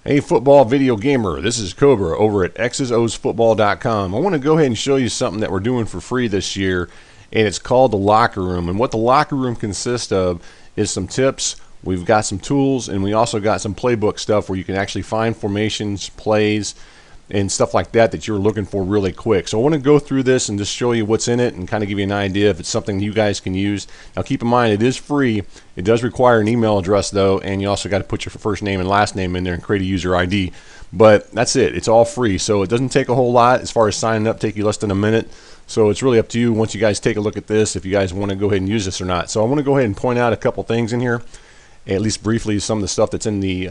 Hey football video gamer, this is Cobra over at xsosfootball.com. I want to go ahead and show you something that we're doing for free this year, and it's called the locker room. And what the locker room consists of is some tips, we've got some tools, and we also got some playbook stuff where you can actually find formations, plays, and stuff like that that you're looking for really quick. So I want to go through this and just show you what's in it and kind of give you an idea if it's something you guys can use. Now keep in mind it is free. It does require an email address though, and you also got to put your first name and last name in there and create a user ID. But that's it. It's all free. So it doesn't take a whole lot as far as signing up, take you less than a minute. So it's really up to you once you guys take a look at this if you guys want to go ahead and use this or not. So I want to go ahead and point out a couple things in here, at least briefly some of the stuff that's in the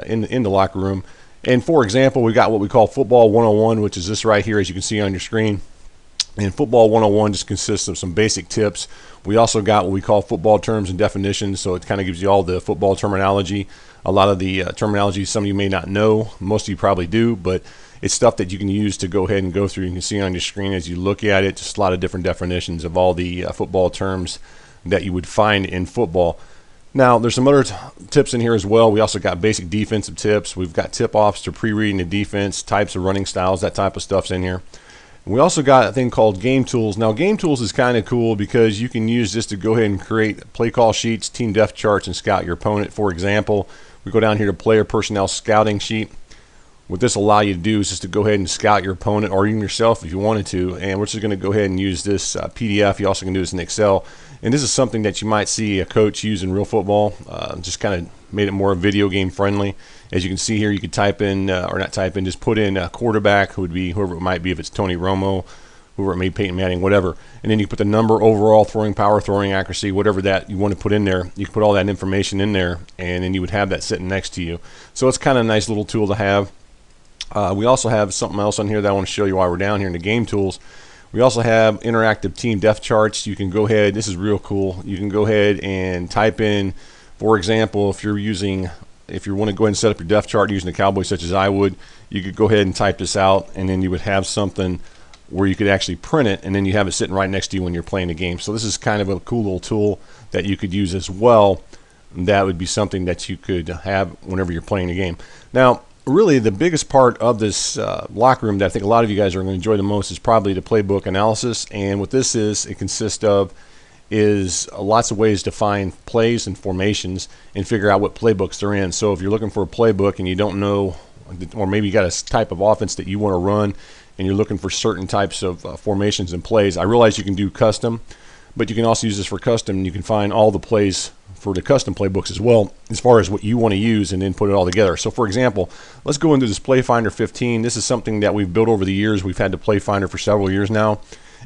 locker room. And for example, we got what we call Football 101, which is this right here, as you can see on your screen. And Football 101 just consists of some basic tips. We also got what we call football terms and definitions, so it kind of gives you all the football terminology. A lot of the terminology some of you may not know, most of you probably do, but it's stuff that you can use to go ahead and go through. You can see on your screen as you look at it, just a lot of different definitions of all the football terms that you would find in football. Now, there's some other tips in here as well. We also got basic defensive tips. We've got tip-offs to pre-reading the defense, types of running styles, that type of stuff's in here. We also got a thing called game tools. Now, game tools is kind of cool because you can use this to go ahead and create play call sheets, team depth charts, and scout your opponent. For example, we go down here to player personnel scouting sheet. What this will allow you to do is just to go ahead and scout your opponent or even yourself if you wanted to. And we're just going to go ahead and use this PDF. You also can do this in Excel. And this is something that you might see a coach use in real football. Just kind of made it more video game friendly. As you can see here, you could type in, or not type in, just put in a quarterback, who would be whoever it might be, if it's Tony Romo, whoever it may be, Peyton Manning, whatever. And then you put the number, overall throwing power, throwing accuracy, whatever that you want to put in there. You can put all that information in there, and then you would have that sitting next to you. So it's kind of a nice little tool to have. We also have something else on here that I want to show you while we're down here in the game tools. We also have interactive team depth charts. You can go ahead, this is real cool, you can go ahead and type in, for example, if you want to go ahead and set up your depth chart using the Cowboys such as I would, you could go ahead and type this out, and then you would have something where you could actually print it, and then you have it sitting right next to you when you're playing the game. So this is kind of a cool little tool that you could use as well. That would be something that you could have whenever you're playing a game. Now, really the biggest part of this locker room that I think a lot of you guys are going to enjoy the most is probably the playbook analysis. And what this is, it consists of is lots of ways to find plays and formations and figure out what playbooks they're in. So if you're looking for a playbook and you don't know, or maybe you got a type of offense that you want to run and you're looking for certain types of formations and plays, I realize you can do custom, but you can also use this for custom, and you can find all the plays for the custom playbooks as well, as far as what you want to use, and then put it all together. So for example, let's go into this Play Finder 15. This is something that we've built over the years. We've had the Play Finder for several years now,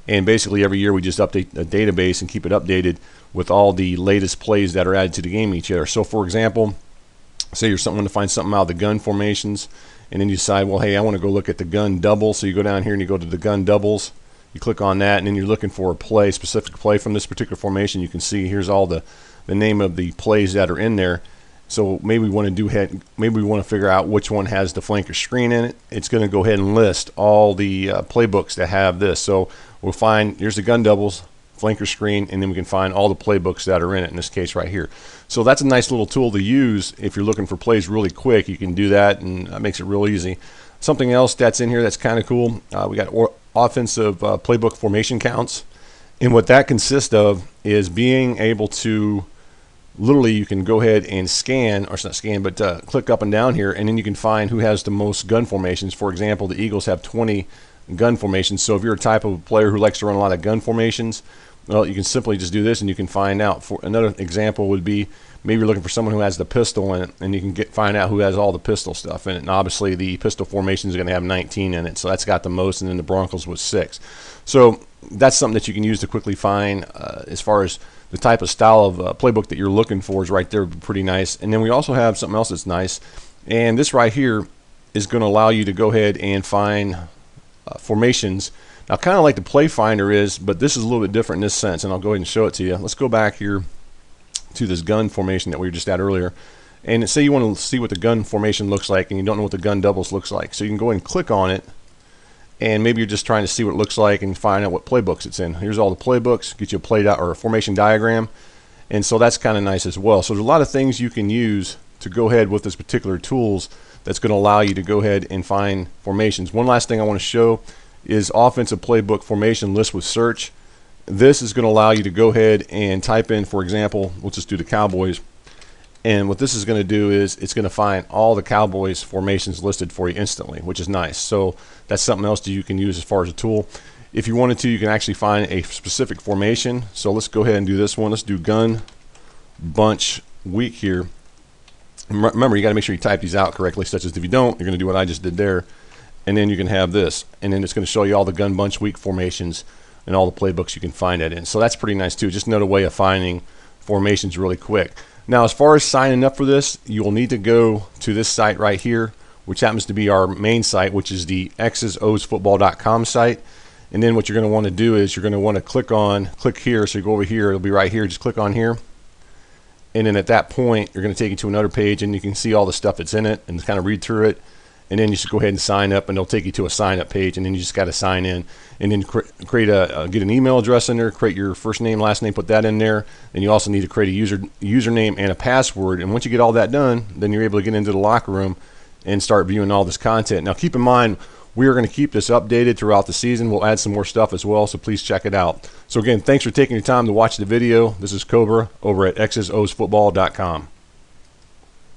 and basically every year we just update the database and keep it updated with all the latest plays that are added to the game each year. So for example, say you're someone to find something out of the gun formations, and then you decide, well, hey, I want to go look at the gun double. So you go down here and you go to the gun doubles. You click on that, and then you're looking for a play, specific play from this particular formation. You can see here's all the name of the plays that are in there. So maybe we want to figure out which one has the flanker screen in it. It's going to go ahead and list all the playbooks that have this. So we'll find, here's the gun doubles, flanker screen, and then we can find all the playbooks that are in it, in this case right here. So that's a nice little tool to use if you're looking for plays really quick. You can do that, and that makes it real easy. Something else that's in here that's kind of cool, we got offensive playbook formation counts. And what that consists of is being able to, literally you can go ahead and scan, or it's not scan, but click up and down here, and then you can find who has the most gun formations. For example, the Eagles have 20 gun formations. So if you're a type of player who likes to run a lot of gun formations, well, you can simply just do this and you can find out. For another example would be, maybe you're looking for someone who has the pistol in it, and you can find out who has all the pistol stuff in it. And obviously the pistol formation is going to have 19 in it, so that's got the most, and then the Broncos with 6. So that's something that you can use to quickly find as far as the type of style of playbook that you're looking for is right there, pretty nice. And then we also have something else that's nice, and this right here is going to allow you to go ahead and find formations. Now, kind of like the Play Finder is, but this is a little bit different in this sense, and I'll go ahead and show it to you. Let's go back here to this gun formation that we were just at earlier, and say you want to see what the gun formation looks like and you don't know what the gun doubles looks like. So you can go ahead and click on it, and maybe you're just trying to see what it looks like and find out what playbooks it's in. Here's all the playbooks, get you a play or a formation diagram, and so that's kind of nice as well. So there's a lot of things you can use to go ahead with this particular tools that's going to allow you to go ahead and find formations. One last thing I want to show is offensive playbook formation list with search. This is going to allow you to go ahead and type in, for example, we'll just do the Cowboys. And what this is going to do is it's going to find all the Cowboys formations listed for you instantly, which is nice. So that's something else that you can use as far as a tool. If you wanted to, you can actually find a specific formation. So let's go ahead and do this one. Let's do gun bunch week here. And remember, you got to make sure you type these out correctly, such as if you don't, you're going to do what I just did there. And then you can have this. And then it's going to show you all the gun bunch week formations and all the playbooks you can find that in. So that's pretty nice too. Just another way of finding formations really quick. Now, as far as signing up for this, you will need to go to this site right here, which happens to be our main site, which is the xsosfootball.com site. And then what you're going to want to do is you're going to want to click here. So you go over here, it'll be right here. Just click on here. And then at that point, you're going to take you to another page, and you can see all the stuff that's in it and kind of read through it. And then you just go ahead and sign up, and they'll take you to a sign up page, and then you just got to sign in, and then get an email address in there, create your first name, last name, put that in there. And you also need to create a username and a password. And once you get all that done, then you're able to get into the locker room and start viewing all this content. Now keep in mind, we are going to keep this updated throughout the season. We'll add some more stuff as well, so please check it out. So again, thanks for taking your time to watch the video. This is Cobra over at xsosfootball.com.